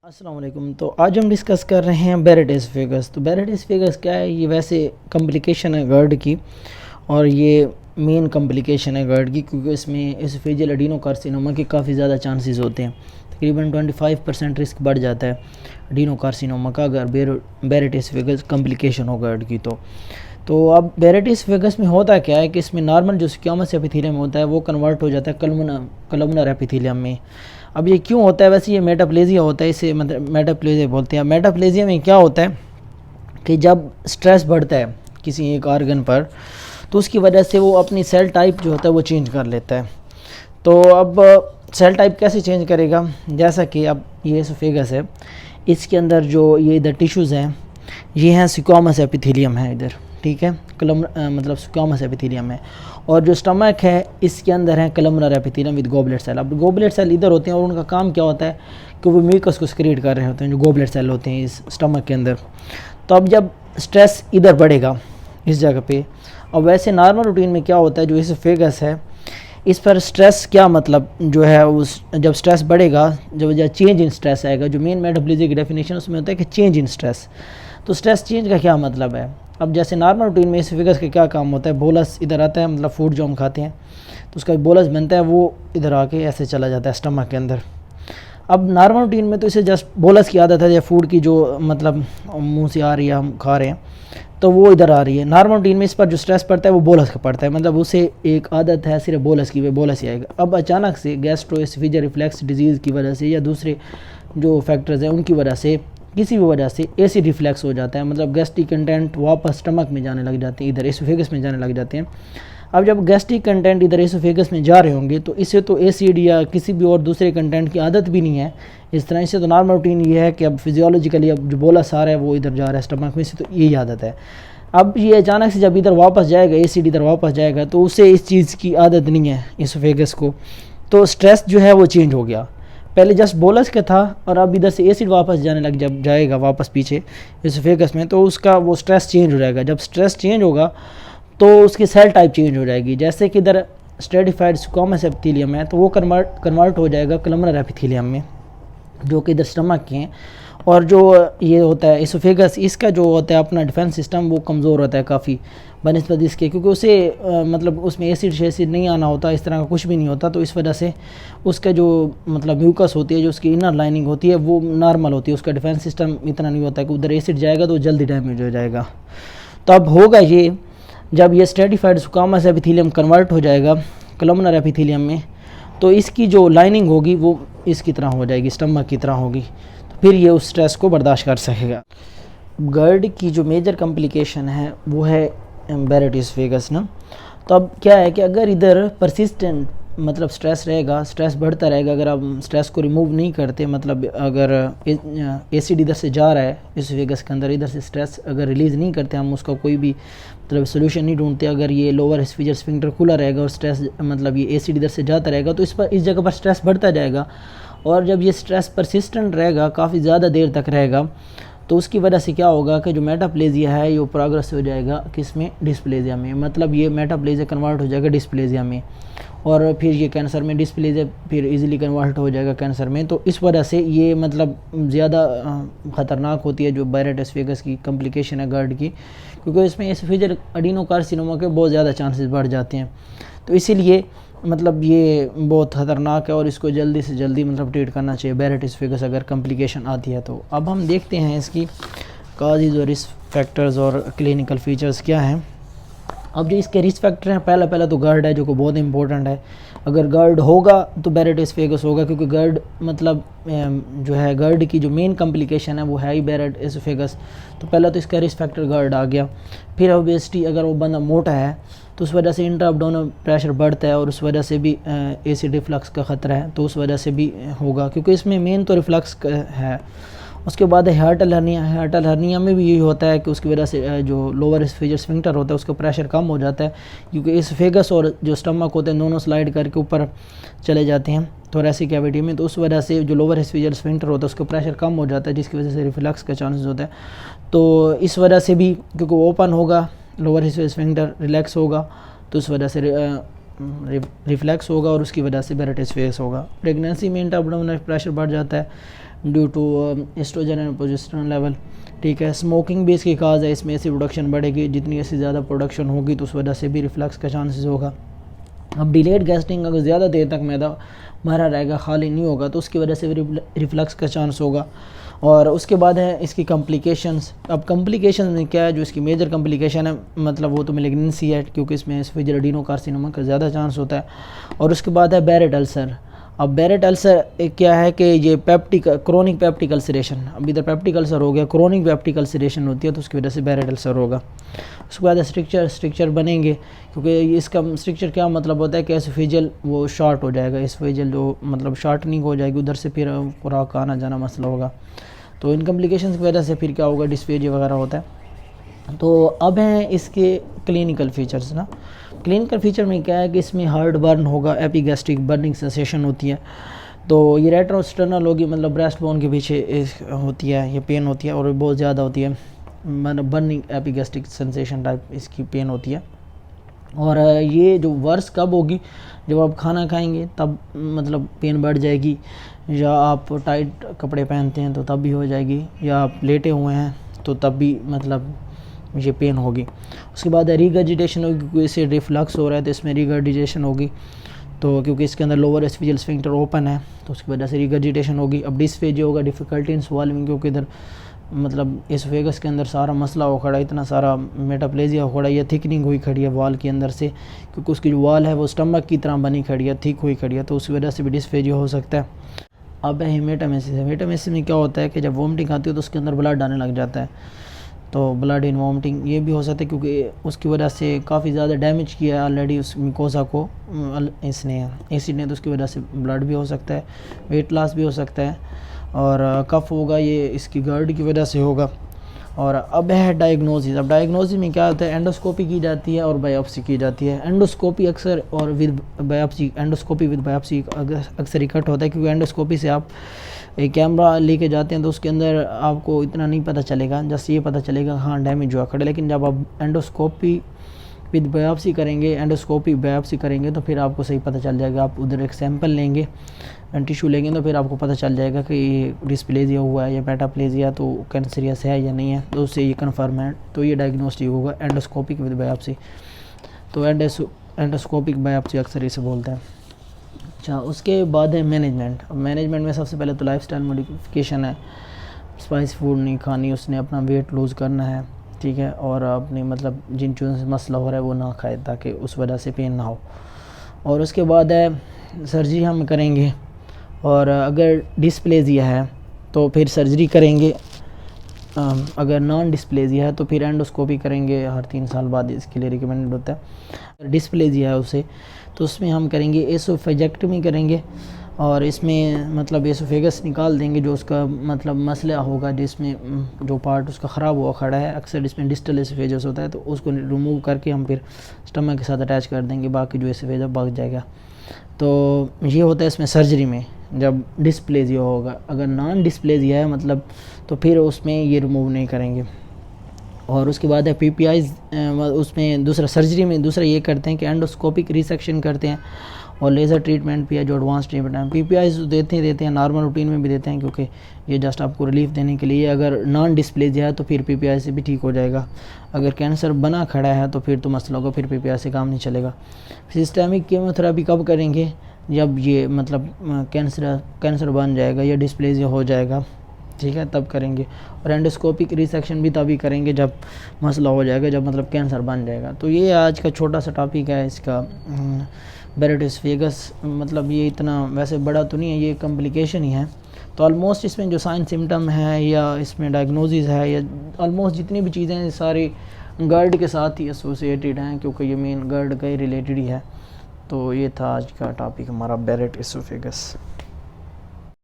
अस्सलाम वालेकुम। तो आज हम डिस्कस कर रहे हैं बैरेट एसोफेगस। तो बैरेट एसोफेगस क्या है? ये वैसे कॉम्प्लिकेशन है गर्ड की, और ये मेन कॉम्प्लिकेशन है गर्ड की, क्योंकि इसमें एसोफेजियल एडिनोकार्सिनोमा के काफ़ी ज़्यादा चांसेस होते हैं। तकरीबन 25% रिस्क बढ़ जाता है एडिनोकार्सिनोमा का अगर बैरेट एसोफेगस कॉम्प्लिकेशन हो गर्ड की। तो अब बैरेट एसोफेगस में होता क्या है कि इसमें नॉर्मल जो स्क्वामस एपिथेलियम होता है वो कन्वर्ट हो जाता है कलमनर एपिथेलियम में। अब ये क्यों होता है? वैसे ये मेटाप्लेजिया होता है, इसे मतलब मेटाप्लेजिया बोलते हैं। मेटाप्लेजिया में क्या होता है कि जब स्ट्रेस बढ़ता है किसी एक ऑर्गन पर, तो उसकी वजह से वो अपनी सेल टाइप जो होता है वो चेंज कर लेता है। तो अब सेल टाइप कैसे चेंज करेगा? जैसा कि अब ये एसोफेगस है, इसके अंदर जो ये इधर टिश्यूज़ हैं, ये हैं स्क्वामस एपिथेलियम है इधर, ठीक है, मतलब स्क्वामस एपिथेलियम है। और जो स्टमक है इसके अंदर है columnar epithelium with goblet cell. अब गोबलेट सेल इधर होते हैं और उनका काम क्या होता है कि वो म्यूकस को सिक्रीट कर रहे होते हैं, जो गोबलेट सेल होते हैं इस स्टमक के अंदर। तो अब जब स्ट्रेस इधर बढ़ेगा इस जगह पे, अब वैसे नॉर्मल रूटीन में क्या होता है, जो एसोफेगस है इस पर स्ट्रेस क्या मतलब जो है उस जब स्ट्रेस बढ़ेगा, जब चेंज इन स्ट्रेस आएगा, जो मेन मेटाबॉलिज्म की डेफिनेशन उसमें होता है कि चेंज इन स्ट्रेस। तो स्ट्रेस चेंज का क्या मतलब है? अब जैसे नॉर्मल रूटीन में एसोफेगस का क्या काम होता है, बोलस इधर आता है, मतलब फूड जो हम खाते हैं तो उसका बोलस बनता है, वो इधर आके ऐसे चला जाता है स्टमक के अंदर। अब नॉर्मल रूटीन में तो इसे जस्ट बोलस की आदत है, या फूड की जो मतलब मुंह से आ रही है, हम खा रहे हैं तो वो इधर आ रही है। नॉर्मल रूटीन में इस पर जो स्ट्रेस पड़ता है वो बोलस का पड़ता है, मतलब उसे एक आदत है सिर्फ बोलस की, वे बोलस ही आएगा। अब अचानक से गैस्ट्रोएसोफेजियल रिफ्लक्स डिजीज़ की वजह से या दूसरे जो फैक्टर्स हैं उनकी वजह से, किसी भी वजह से एसिड रिफ्लक्स हो जाता है, मतलब गैस्ट्रिक कंटेंट वापस स्टमक में जाने लग जाते हैं, इधर एसोफेगस में जाने लग जाते हैं। अब जब गैस्ट्रिक कंटेंट इधर एसोफेगस में जा रहे होंगे तो इससे तो एसिड या किसी भी और दूसरे कंटेंट की आदत भी नहीं है इस तरह से। तो नॉर्मल रूटीन ये है कि अब फिजियोलॉजिकली अब जो बोलस आ रहा है वो इधर जा रहा है स्टमक में से, तो यही आदत है। अब ये अचानक से जब इधर वापस जाएगा, एसिड इधर वापस जाएगा, तो उसे इस चीज़ की आदत नहीं है एसोफेगस को, तो स्ट्रेस जो है वो चेंज हो गया। पहले जस्ट बोलस का था और अब इधर से एसिड वापस जाने लग जब जाएगा वापस पीछे एसोफेगस में, तो उसका वो स्ट्रेस चेंज हो जाएगा। जब स्ट्रेस चेंज होगा तो उसकी सेल टाइप चेंज हो जाएगी। जैसे कि इधर स्ट्रेटिफाइड स्क्वामस एपिथेलियम है तो वो कन्वर्ट हो जाएगा कलमनर एपिथेलियम में, जो कि इधर स्टमक के हैं। और जो ये होता है एसोफेगस, इसका जो होता है अपना डिफेंस सिस्टम वो कमज़ोर होता है काफ़ी बनस्पत इसके, क्योंकि उसे मतलब उसमें एसिड शेसिड नहीं आना होता, इस तरह का कुछ भी नहीं होता। तो इस वजह से उसका जो मतलब म्यूकस होती है, जो उसकी इनर लाइनिंग होती है वो नॉर्मल होती है, उसका डिफेंस सिस्टम इतना नहीं होता है कि उधर एसिड जाएगा तो जल्दी डैमेज हो जाएगा। तो अब होगा ये, जब ये स्ट्रेटिफाइड स्क्वामस एपिथेलियम कन्वर्ट हो जाएगा कलमनर एपिथेलियम में, तो इसकी जो लाइनिंग होगी वो इसकी तरह हो जाएगी, स्टमक की तरह होगी, तो फिर ये उस स्ट्रेस को बर्दाश्त कर सकेगा। गर्ड की जो मेजर कॉम्प्लिकेशन है वो है बैरेट एसोफेगस ना। तो अब क्या है कि अगर इधर परसिस्टेंट मतलब स्ट्रेस रहेगा, स्ट्रेस बढ़ता रहेगा, अगर आप स्ट्रेस को रिमूव नहीं करते, मतलब अगर एसिड इधर से जा रहा है एसोफेगस के अंदर, इधर से स्ट्रेस अगर रिलीज़ नहीं करते, हम उसका कोई भी मतलब सोल्यूशन नहीं ढूंढते, अगर ये लोअर एसोफेजियल स्फिंक्टर खुला रहेगा और स्ट्रेस मतलब ये एसिड इधर से जाता रहेगा, तो इस जगह पर स्ट्रेस बढ़ता जाएगा। और जब ये स्ट्रेस परसिस्टेंट रहेगा, काफ़ी ज़्यादा देर तक रहेगा, तो उसकी वजह से क्या होगा कि जो मेटाप्लेजिया है ये प्रोग्रेस हो जाएगा किसमें, डिस्प्लेजिया में, मतलब ये मेटाप्लेजिया कन्वर्ट हो जाएगा डिस्प्लेजिया में, और फिर ये कैंसर में, डिस्प्लेजिया फिर इजीली कन्वर्ट हो जाएगा कैंसर में। तो इस वजह से ये मतलब ज़्यादा ख़तरनाक होती है जो बैरेट एसोफेगस की कॉम्प्लिकेशन है गर्ड की, क्योंकि इसमें एसोफेजियल एडिनोकार्सिनोमा के बहुत ज़्यादा चांसेस बढ़ जाते हैं। तो इसीलिए मतलब ये बहुत ख़तरनाक है और इसको जल्दी से जल्दी मतलब ट्रीट करना चाहिए बैरेट एसोफेगस अगर कॉम्प्लिकेशन आती है तो। अब हम देखते हैं इसकी काजेज़ और रिस्क फैक्टर्स और क्लिनिकल फीचर्स क्या हैं। अब जो इसके रिस्क फैक्टर हैं, पहला तो गर्ड है जो कि बहुत इंपॉर्टेंट है। अगर गर्ड होगा तो बैरेट एसोफेगस होगा, क्योंकि गर्ड मतलब जो है गर्ड की जो मेन कॉम्प्लिकेशन है वो है ही बैरेट एसोफेगस। तो पहला तो इसका रिस्क फैक्टर गर्ड आ गया। फिर ओबेसिटी, अगर वो बंदा मोटा है तो उस वजह से इंट्रा एब्डोमिनल प्रेशर बढ़ता है और उस वजह से भी एसिड रिफ्लक्स का ख़तरा है, तो उस वजह से भी होगा, क्योंकि इसमें मेन तो रिफ्लक्स है। उसके बाद हार्टल हर्निया, हार्टल हर्निया में भी यही होता है कि उसकी वजह से जो लोअर एसोफेजियल स्फिंक्टर होता है उसका प्रेशर कम हो जाता है, क्योंकि एसोफेगस और जो स्टमक होते हैं दोनों स्लाइड करके ऊपर चले जाते हैं थोरेसिक कैविटी में, तो उस वजह से जो लोअर एसोफेजियल स्फिंक्टर होता है उसका प्रेशर कम हो जाता है, जिसकी वजह से रिफ्लक्स का चांसेस होता है। तो इस वजह से भी, क्योंकि ओपन होगा लोअर एसोफेजियल स्फिंक्टर, रिलैक्स होगा, तो उस वजह से रिफ्लैक्स होगा और उसकी वजह से बैरेट एसोफेगस होगा। प्रेगनेंसी में इंट्रा एब्डोमिनल प्रेशर बढ़ जाता है, due to oestrogen and progesterone level. ठीक है, स्मोकिंग भी इसकी काज है, इसमें ऐसी प्रोडक्शन बढ़ेगी, जितनी ऐसी ज़्यादा प्रोडक्शन होगी तो उस वजह से भी रिफ्लक्स का चांसेस होगा। अब डिलेड गैस्ट्रिक अगर ज़्यादा देर तक मैदा भरा रहेगा, खाली नहीं होगा, तो उसकी वजह से भी रिफ्लक्स का चांस होगा। और उसके बाद है इसकी कॉम्प्लिकेशंस। अब कॉम्प्लिकेशंस में क्या है, जो इसकी मेजर कॉम्प्लिकेशन है मतलब वो तो मेलिग्नेंसी है, क्योंकि इसमें एसोफेजियल एडिनोकार्सिनोमा का ज़्यादा चांस होता है। और उसके बाद है बैरेट अल्सर। अब बैरेट अल्सर क्या है कि ये क्रोनिक पेप्टिक अल्सरेशन, अब इधर पेप्टिक अल्सर हो गया, क्रोनिक पेप्टिक अल्सरेशन होती है तो उसकी वजह से बैरेट अल्सर होगा। उसके बाद स्ट्रक्चर बनेंगे, क्योंकि इसका स्ट्रक्चर क्या मतलब होता है कि एसोफेजियल वो शॉर्ट हो जाएगा, एसोफेजियल जो मतलब शॉर्टनिंग हो जाएगी, उधर से फिर खुराक का आना जाना मसला होगा। तो इन कॉम्प्लिकेशंस की वजह से फिर क्या होगा, डिस्फेजिया वगैरह होता है। तो अब हैं इसके क्लिनिकल फीचर्स ना। क्लिनिकल फीचर में क्या है कि इसमें हार्ड बर्न होगा, एपिगैस्ट्रिक बर्निंग सेंसेशन होती है। तो ये रेट्रोस्टर्नल होगी, मतलब ब्रेस्ट बोन के पीछे होती है, ये पेन होती है और बहुत ज़्यादा होती है, मतलब बर्निंग एपिगैस्ट्रिक सेंसेशन टाइप इसकी पेन होती है। और ये जो वर्स कब होगी, जब आप खाना खाएंगे तब मतलब पेन बढ़ जाएगी, या आप टाइट कपड़े पहनते हैं तो तब भी हो जाएगी, या आप लेटे हुए हैं तो तब भी मतलब ये पेन होगी। उसके बाद रिगर्जिटेशन होगी, क्योंकि इससे रिफ्लक्स हो रहा है तो इसमें रिगर्जिटेशन होगी, तो क्योंकि इसके अंदर लोअर एसोफेजियल स्फिंक्टर ओपन है तो उसकी वजह से रिगर्जिटेशन होगी। अब डिस्फेजिया होगा, डिफ़िकल्टी इन स्वॉल्विंग, क्योंकि इधर मतलब एसोफेगस के अंदर सारा मसला हो खड़ा है, इतना सारा मेटाप्लेजिया हो खड़ा है, या थिकनिंग हुई खड़ी है वाल के अंदर से, क्योंकि उसकी जो वाल है वो स्टमक की तरह बनी खड़ी है, थिक हुई खड़ी है, तो उस वजह से भी डिस्फेजिया हो सकता है। अब है हेमेटोमेसिस। हेमेटोमेसिस में क्या होता है कि जब वोमिटिंग आती है तो उसके अंदर ब्लड आने लग जाता है, तो ब्लड इन वोमिटिंग ये भी हो सकता है, क्योंकि उसकी वजह से काफ़ी ज़्यादा डैमेज किया है ऑलरेडी उस मिकोसा को इसने एसिड ने, तो उसकी वजह से ब्लड भी हो सकता है, वेट लॉस भी हो सकता है, और कफ होगा, ये इसकी गर्ड की वजह से होगा। और अब है डायग्नोसिस। अब डायग्नोसिस में क्या होता है, एंडोस्कोपी की जाती है और बायोप्सी की जाती है। एंडोस्कोपी अक्सर और with biopsy, endoscopy with biopsy अक्सर इकट्ठा होता है, क्योंकि एंडोस्कोपी से आप एक कैमरा लेके जाते हैं तो उसके अंदर आपको इतना नहीं पता चलेगा, जस्ट ये पता चलेगा हाँ डैमेज हुआ खड़े, लेकिन जब आप एंडोस्कोपी विद बायोप्सी करेंगे, एंडोस्कोपी बायोप्सी करेंगे तो फिर आपको सही पता चल जाएगा। आप उधर एक सैंपल लेंगे, टिश्यू लेंगे, तो फिर आपको पता चल जाएगा कि ये डिस्प्लेजिया हुआ है या मेटाप्लेजिया, तो कैंसरियस है या नहीं है, तो उससे ये कन्फर्म है, तो ये डायग्नोस्टिक होगा एंडोस्कोपिक विद बायोप्सी। तो एंडोस्कोपिक बायोप्सी अक्सर इसे बोलते हैं। अच्छा, उसके बाद है मैनेजमेंट। अब मैनेजमेंट में सबसे पहले तो लाइफस्टाइल मॉडिफिकेशन है, स्पाइस फूड नहीं खानी, उसने अपना वेट लूज़ करना है, ठीक है, और अपनी मतलब जिन चीज़ों से मसला हो रहा है वो ना खाए, ताकि उस वजह से पेन ना हो। और उसके बाद है सर्जरी हम करेंगे, और अगर डिस्प्लेजिया है तो फिर सर्जरी करेंगे, अगर नॉन डिस्प्लेजिया है तो फिर एंडोस्कोपी करेंगे, हर 3 साल बाद इसके लिए रिकमेंडेड होता है। अगर डिस्प्लेजिया है उसे तो उसमें हम करेंगे एसोफेजेक्टमी करेंगे, और इसमें मतलब एसोफेगस निकाल देंगे, जो उसका मतलब मसला होगा, जिसमें जो पार्ट उसका ख़राब हुआ खड़ा है, अक्सर इसमें डिस्टल एसोफेगस होता है, तो उसको रिमूव करके हम फिर स्टमक के साथ अटैच कर देंगे, बाकी जो एसोफेगस भाग जाएगा। तो ये होता है इसमें सर्जरी में जब डिस्प्लेजिया होगा। अगर नॉन डिस्प्लेजिया है मतलब तो फिर उसमें ये रिमूव नहीं करेंगे। और उसके बाद है पीपीआईज, उसमें दूसरा सर्जरी में दूसरा ये करते हैं कि एंडोस्कोपिक रिसेक्शन करते हैं, और लेज़र ट्रीटमेंट भी है जो एडवांस ट्रीटमेंट है। पीपीआईज देते हैं नॉर्मल रूटीन में भी देते हैं, क्योंकि ये जस्ट आपको रिलीफ देने के लिए। अगर नॉन डिस्प्लेजिया है तो फिर पीपीआई से भी ठीक हो जाएगा। अगर कैंसर बना खड़ा है तो फिर तो मसला होगा, फिर पीपीआई से काम नहीं चलेगा। सिस्टेमिक कीमोथेरेपी कब करेंगे, जब ये मतलब कैंसर बन जाएगा या डिस्प्लेजिया हो जाएगा, ठीक है, तब करेंगे। और एंडोस्कोपिक रिसेक्शन भी तभी करेंगे जब मसला हो जाएगा, जब मतलब कैंसर बन जाएगा। तो ये आज का छोटा सा टॉपिक है इसका बैरेट एसोफेगस। मतलब ये इतना वैसे बड़ा तो नहीं है, ये कॉम्प्लिकेशन ही है। तो ऑलमोस्ट इसमें जो साइन सिम्टम है या इसमें डायग्नोसिस है या ऑलमोस्ट जितनी भी चीज़ें हैं सारी गर्ड के साथ ही एसोसिएटेड हैं, क्योंकि ये मेन गर्ड का ही रिलेटेड ही है। तो ये था आज का टॉपिक हमारा बैरेट एसोफेगस।